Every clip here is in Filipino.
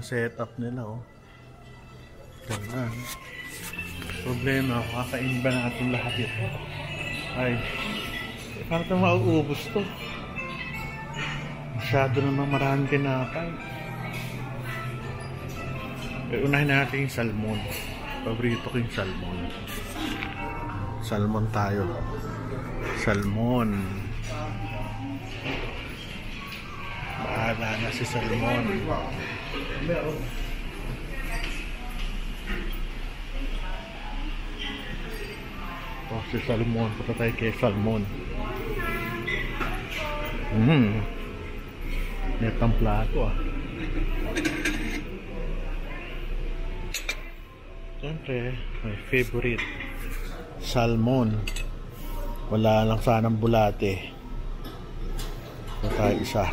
setup nila, oh. Ganda. Problema, kakainin ba natin lahat ito? Ay, paano ito mauubos to? Masyado naman maraming pinapay. Unahin natin yung salmon. Paborito ko yung salmon. Salmon tayo. Salmon. Bahala na si salmon. Oh, si salmon. Punta tayo kay salmon. Netang plato, ah. Siyempre, my favorite, salmon. Wala lang sanang bulate. Ito tayo isa.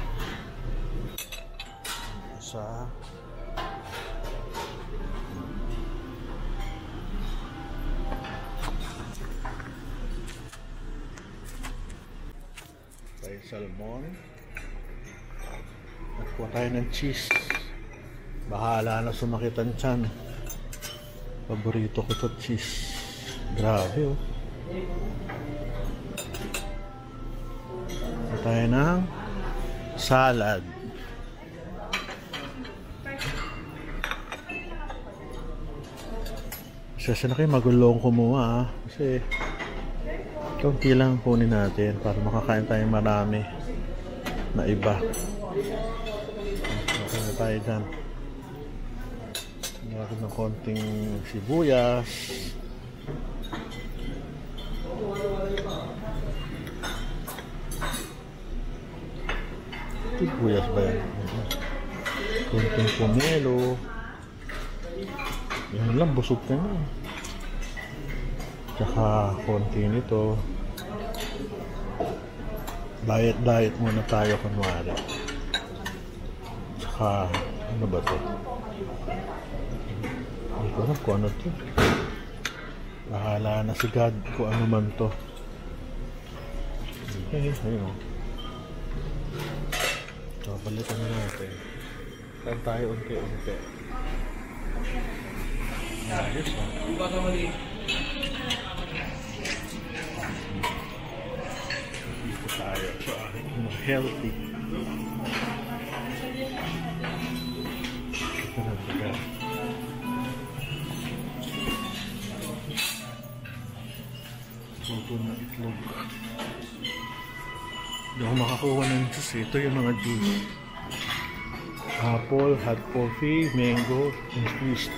Tayo salmon. Nakuha tayo ng cheese. Bahala na sumakit ang tiyan. Paborito ko to, cheese. Grabe, oh. Ito tayo ng salad. Kasi na kayo magulong kumuha, ah. Kasi kaunti lang kunin natin para makakain tayo marami na iba. Okay na tayo dyan. Nilagyan ng konting sibuyas. Sibuyas ba yan? Konting pomelo. Yan lang, busog ka na. Tsaka konti nito. Diet muna tayo kunwari. Tsaka ano ba to? Hindi ko alam kung ano to. Bahala na si God kung ano man to. Okay, ayun. So, balikan na natin. Saan tayo unti-unti? Ayos, ha? Dito tayo. So, healthy. Ito na baga. Luto na itlog. Hindi ako makakuha ng juice. Ito yung mga juice. Apple, hot coffee, mango, infused.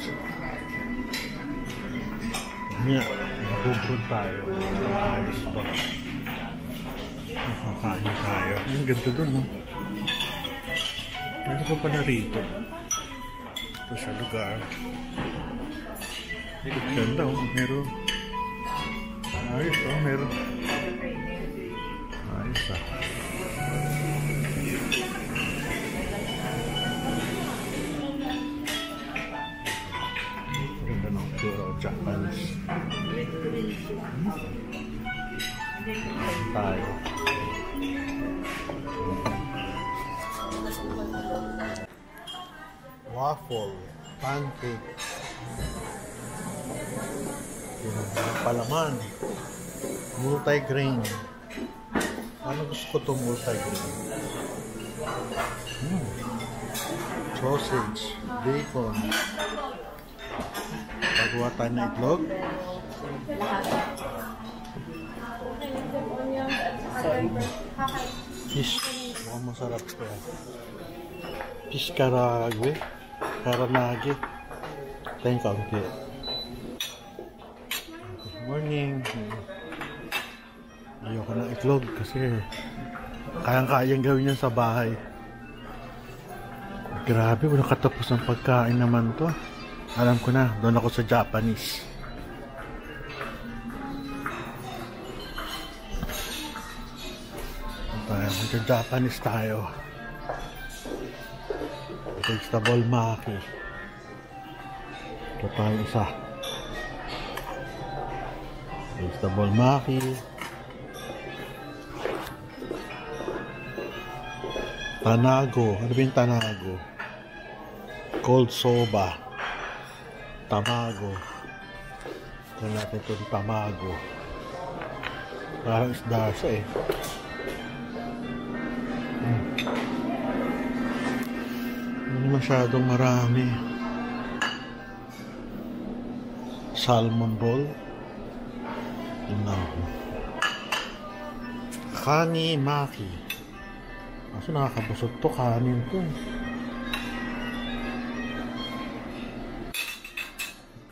Yan. Mabubrod tayo. Ayos ba? Makakain tayo. Ang ganda dun, no? Ano pa pala rito? Ito sa lugar. Ang ganda, oh. Meron. Ayos, oh. Meron. Ayos, ah. Ganda ng puro Japanese. Tayo. Waffle, pancake, palaman, multi-grain. Ano gusto ko itong multi-grain? Sausage, bacon. Pagawa tayo na itlog. Fish. Mukhang masarap ito. Fish karage. Karanage. Tayong kaunti. Good morning. Ayoko ng itlog kasi kayang-kayang gawin yan sa bahay. Grabe, walang katapos ng pagkain naman to. Alam ko na, doon ako sa Japanese. Japanese tayo. Vegetable maki. Ito tayo isa. Vegetable maki. Tanago. Ano ba yung tanago? cold soba, tamago. Ito natin itong tamago. Parang isda siya eh. Hindi masyadong marami. Salmon roll. Kani maki. Kasi nakakabusog to, kanin to.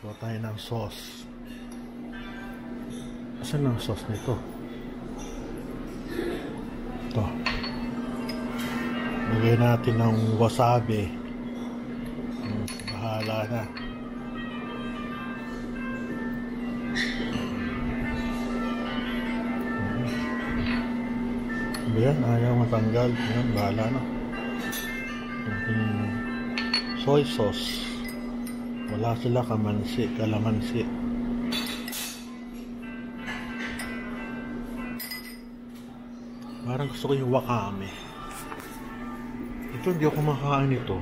Ito tayo ng sauce. Asan ang sauce nito? Ito. Lagay natin ng wasabi. Bahala na. Yan, ayaw matanggal. Yan, bahala na. Soy sauce. Wala sila kamansi, kalamansi. Parang gusto ko yung wakame. Ito, hindi ako kumakain ito.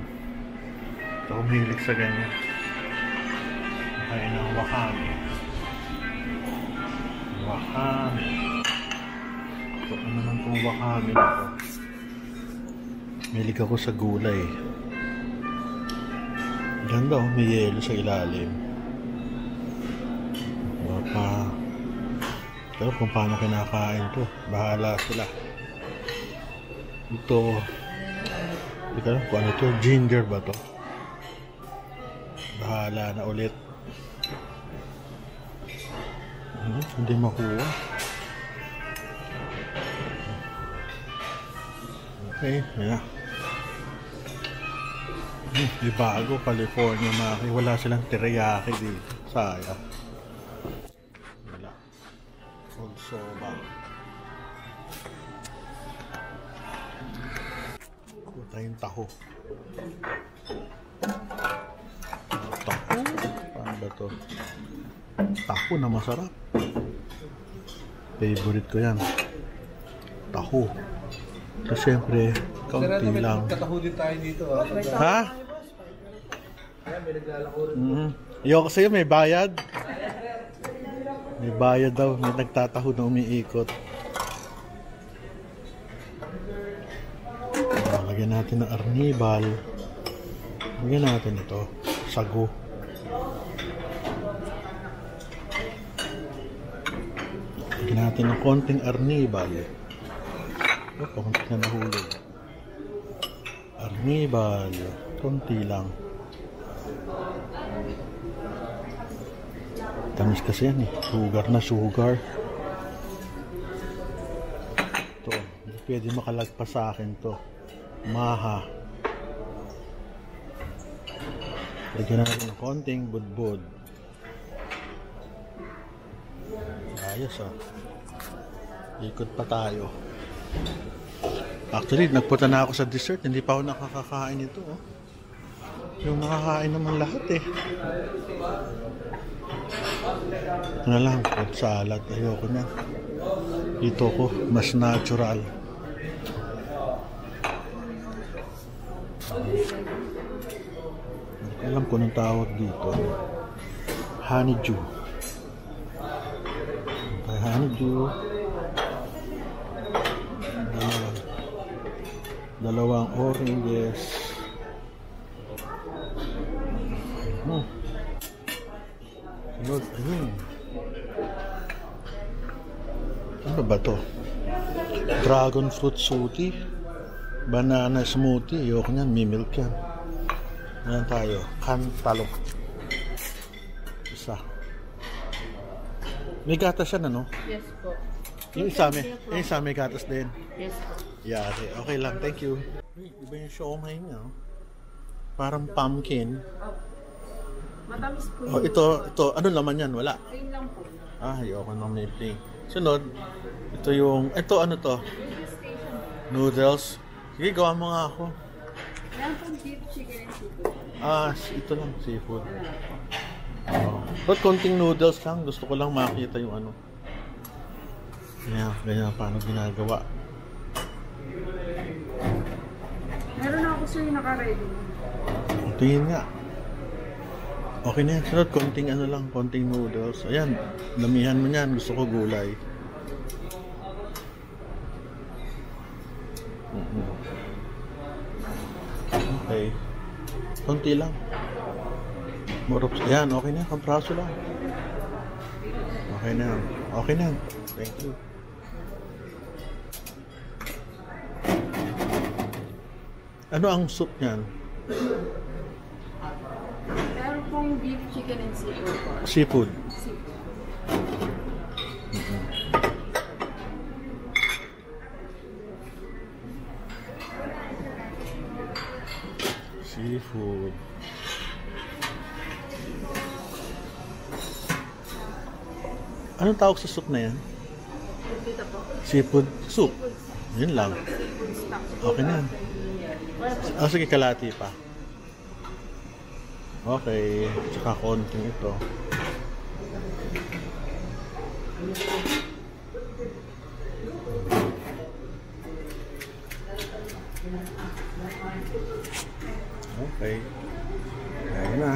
Ito ako mahilig sa ganyan. Kaya ng wakame. Wakame. Ito, ano naman itong wakame nito? Mahilig ako sa gulay. Ganda oh, may yelo sa ilalim. Baka pero kung paano kinakain to, bahala sila. Ito, hindi ka lang kung ano to, ginger ba to? Bahala na ulit. Hindi makuha. Okay, yeah. May bago, California maki. Wala silang teriyaki dito. Sayang. Wala. Cold soba. Ito tayong taho. Taho? Paano ba ito? Taho na masarap. Favorite ko yan. Taho. So, siyempre, kaunti lang. Kataho din tayo dito. Ha? Ayoko sa'yo, may bayad. May bayad daw. May nagtataho na umiikot. Lagyan natin ng arnibal. Lagyan natin ito. Sago. Lagyan natin ng konting arnibal. Konti na nahulog. Arnibal. Konti lang. Tamis kasi yan eh. Sugar na sugar. Ito. Hindi pwede makalagpas sa akin to. Maha. Lagyan natin ng konting budbud. Ayos ah. Ikot pa tayo. Actually, nagpunta na ako sa dessert. Hindi pa ako nakakakain ito. Oh. Yung nakakain naman lahat eh. Ano lang, fruit salad. Ayoko na. Dito ko, mas natural. Alam ko nang tawag dito. Honeydew. Honeydew. Dalawang oranges. Sunod, ayun. Ano ba to? Dragon fruit smoothie. Banana smoothie. Ayoko nyan, may milk yan. Ayan tayo. Cantaloupe. Isa. May gatas yan, ano? Yes po. Yung isa may gatas din. Yes po. Yari. Okay lang, thank you. Iba yung siomai niya. Parang pumpkin. Matamis po Oh, ito, ano naman yan? Wala. Plain lang po. Ayoko nang may plain. Sunod, ito ano to? Noodles. Sige, gawa mo nga ako. Yan po beef, chicken, and seafood. Ito lang, seafood. But konting noodles lang. Gusto ko lang makita yung ano. Ganyan paano ginagawa. Meron ako sir yung naka-ready. tingin nga. Okay na yan. Sunod, konting ano lang, konting noodles. Ayan, damihan mo yan. Gusto ko gulay. Okay. Konti lang. Morops. Ayan, okay na. Kampraso lang. Okay na. Okay na. Thank you. Ano ang soup niyan? Meron pong beef, chicken, and seafood po. Seafood. Seafood. Seafood. Anong tawag sa soup na yan? Dito po. Seafood soup. Yun lang. Seafood stock. Okay na yan. Ah, sige, kalati pa. Okay. Tsaka konting ito. Okay. Ayan na.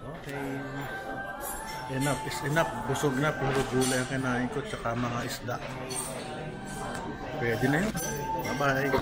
Okay. Enough is enough. Busog na. Puro gulay ang kinain ko. Tsaka mga isda. Pwede na yun. Bye-bye.